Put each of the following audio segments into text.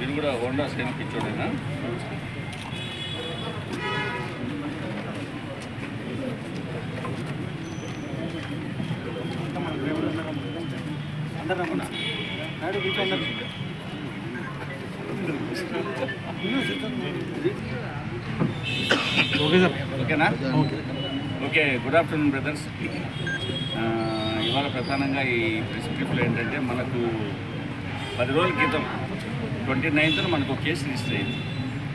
ఇది కూడా Honda style పిచ్చోడేనా? Okay sir, ఓకేనా? ఓకే. Good afternoon brothers. ఇవాళ ప్రధానంగా ఈ ప్రెస్ బ్రీఫ్లో ఏంటంటే మనకు 10 రోజుల క్రితం 29th మనకు కేసు రిజిస్టర్ అయింది.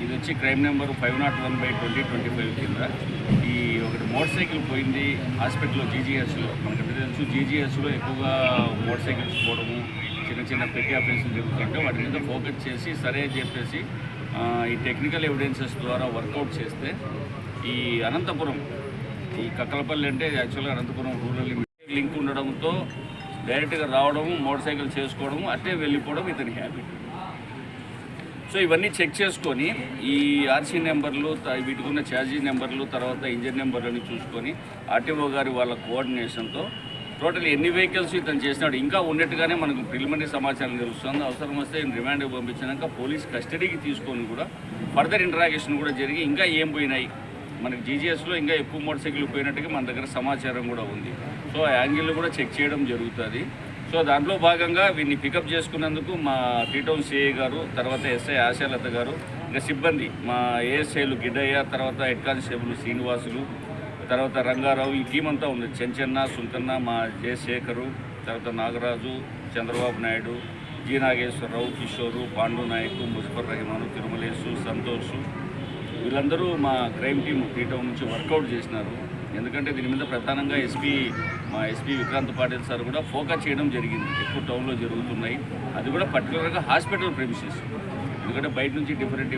ఇది వచ్చి క్రైమ్ నెంబర్ 501/2025 కింద ఈ ఒకటి మోటార్ సైకిల్ పోయింది హాస్పిటల్లో జీజీఎస్లో. మనకు తెలుసు జీజీఎస్లో ఎక్కువగా మోటార్ సైకిల్స్ పోవడము, చిన్న చిన్న పెట్టి ఆఫీసులు జరుగుతుంటే వాటి మీద ఫోకస్ చేసి సరే చెప్పేసి ఈ టెక్నికల్ ఎవిడెన్సెస్ ద్వారా వర్కౌట్ చేస్తే ఈ అనంతపురం, ఈ కక్కలపల్లి అంటే యాక్చువల్గా అనంతపురం రూరల్ లింక్ ఉండడంతో డైరెక్ట్గా రావడము, మోటార్ సైకిల్ చేసుకోవడము, అట్టే వెళ్ళిపోవడం ఇతని హ్యాబిట్. సో ఇవన్నీ చెక్ చేసుకొని ఈ ఆర్సీ నెంబర్లు, వీటికి ఉన్న ఛార్జీ నెంబర్లు, తర్వాత ఇంజిన్ నెంబర్లని చూసుకొని ఆర్టీఓ గారి వాళ్ళ కోఆర్డినేషన్తో టోటల్ ఎన్ని వెహికల్స్ ఇతను చేసినాడు ఇంకా ఉన్నట్టుగానే మనకు ప్రిలిమినరీ సమాచారం తెలుస్తుంది. అవసరం వస్తే రిమాండ్ పంపించినాక పోలీస్ కస్టడీకి తీసుకొని కూడా ఫర్దర్ ఇంటరాగేషన్ కూడా జరిగి ఇంకా ఏం పోయినాయి, మనకి జీజీఎస్లో ఇంకా ఎక్కువ మోటార్ సైకిల్ పోయినట్టుగా మన దగ్గర సమాచారం కూడా ఉంది. సో ఆ యాంగిల్ కూడా చెక్ చేయడం జరుగుతుంది. సో దాంట్లో భాగంగా వీడిని పికప్ చేసుకున్నందుకు మా 3 టౌన్ సిఐ గారు, తర్వాత ఎస్ఐ ఆశాలత గారు, ఇంకా సిబ్బంది మా ఏఎస్ఐలు గిడ్డయ్య, తర్వాత హెడ్ కానిస్టేబుల్ శ్రీనివాసులు, తర్వాత రంగారావు, ఈ టీం అంతా ఉంది. చెంచన్న, సుంకన్న, మా జయశేఖరు, తర్వాత నాగరాజు, చంద్రబాబు నాయుడు, జి నాగేశ్వరరావు, కిషోరు, పాండు నాయకు, ముజఫర్ రహమాను, తిరుమలేసు, సంతోషు, వీళ్ళందరూ మా క్రైమ్ టీం 3 టౌన్ నుంచి వర్కౌట్ చేసినారు. ఎందుకంటే దీని మీద ప్రధానంగా మా ఎస్పీ విక్రాంత్ పాటిల్ సార్ కూడా ఫోకస్ చేయడం జరిగింది. ఎక్కువ టౌన్లో జరుగుతున్నాయి, అది కూడా పర్టికులర్గా హాస్పిటల్ ప్రెమిసెస్. ఎందుకంటే బయట నుంచి డిఫరెంట్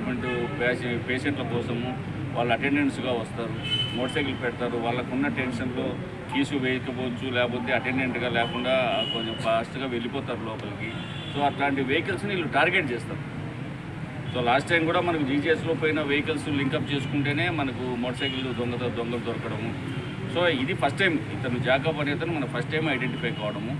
పేషెంట్ల కోసము వాళ్ళు అటెండెంట్స్గా వస్తారు, మోటార్ సైకిల్ పెడతారు, వాళ్ళకున్న టెన్షన్లో కీసు వేయకపోవచ్చు, లేకపోతే అటెండెంట్గా లేకుండా కొంచెం ఫాస్ట్గా వెళ్ళిపోతారు లోపలికి. సో అట్లాంటి వెహికల్స్ని వీళ్ళు టార్గెట్ చేస్తారు. సో లాస్ట్ టైం కూడా మనకు జీజీఎస్లో పోయిన వెహికల్స్ లింకప్ చేసుకుంటేనే మనకు మోటార్ సైకిల్ దొంగలు దొరకడము. సో ఇది ఫస్ట్ టైం ఇతను జాకబ్ అనే అతను మన ఫస్ట్ టైం ఐడెంటిఫై కావడము.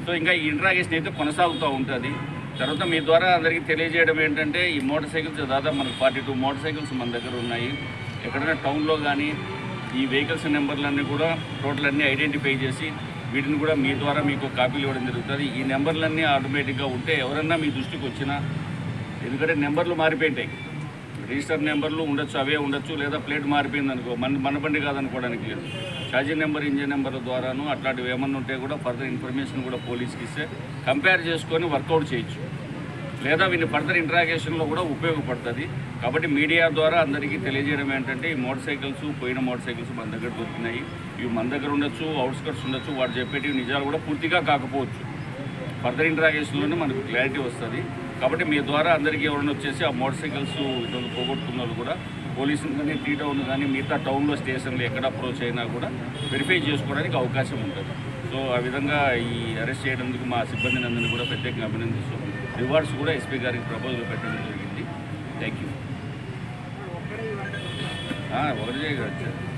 సో ఇంకా ఈ ఇంట్రాగేషన్ అయితే కొనసాగుతూ ఉంటుంది. తర్వాత మీ ద్వారా అందరికీ తెలియజేయడం ఏంటంటే ఈ మోటార్ సైకిల్స్ దాదాపు మనకు 42 మోటార్ సైకిల్స్ మన దగ్గర ఉన్నాయి. ఎక్కడైనా టౌన్లో కానీ ఈ వెహికల్స్ నెంబర్లన్నీ కూడా టోటల్ అన్నీ ఐడెంటిఫై చేసి వీటిని కూడా మీ ద్వారా మీకు కాపీలు ఇవ్వడం జరుగుతుంది. ఈ నెంబర్లన్నీ ఆటోమేటిక్గా ఉంటే ఎవరన్నా మీ దృష్టికి వచ్చినా, ఎందుకంటే నెంబర్లు మారిపోయింటాయి, రిజిస్టర్ నెంబర్లు ఉండొచ్చు, అవే ఉండొచ్చు, లేదా ప్లేట్ మారిపోయింది అనుకో, మన బండి కాదనుకోవడానికి లేదు. ఛార్జీ నెంబర్, ఇంజిన్ నెంబర్ల ద్వారాను అట్లాంటివి ఏమన్నా ఉంటే కూడా ఫర్దర్ ఇన్ఫర్మేషన్ కూడా పోలీస్కి ఇస్తే కంపేర్ చేసుకొని వర్కౌట్ చేయొచ్చు, లేదా వీళ్ళని ఫర్దర్ ఇంటరాగేషన్లో కూడా ఉపయోగపడుతుంది. కాబట్టి మీడియా ద్వారా అందరికీ తెలియజేయడం ఏంటంటే ఈ మోటార్ సైకిల్స్, పోయిన మోటార్ సైకిల్స్ మన దగ్గర దొరికినాయి. ఇవి మన దగ్గర ఉండొచ్చు, అవుట్స్కట్స్ ఉండొచ్చు, వాడు చెప్పేటివి నిజాలు కూడా పూర్తిగా కాకపోవచ్చు. ఫర్దర్ ఇంటరాగేషన్లోనే మనకు క్లారిటీ వస్తుంది. కాబట్టి మీ ద్వారా అందరికీ ఎవరైనా వచ్చేసి ఆ మోటార్ సైకిల్స్ ఇటువంటి పోగొట్టుకున్న వాళ్ళు కూడా పోలీసులు కానీ 3 టౌన్ కానీ మిగతా టౌన్లో స్టేషన్లు ఎక్కడ అప్రోచ్ అయినా కూడా వెరిఫై చేసుకోవడానికి అవకాశం ఉంటుంది. సో ఆ విధంగా ఈ అరెస్ట్ చేయడానికి మా సిబ్బందిని అందరినీ కూడా ప్రత్యేకంగా అభినందిస్తూ రివార్డ్స్ కూడా ఎస్పీ గారికి ప్రపోజల్ పెట్టడం జరిగింది. Thank you. ఒకటి చేయగలరు.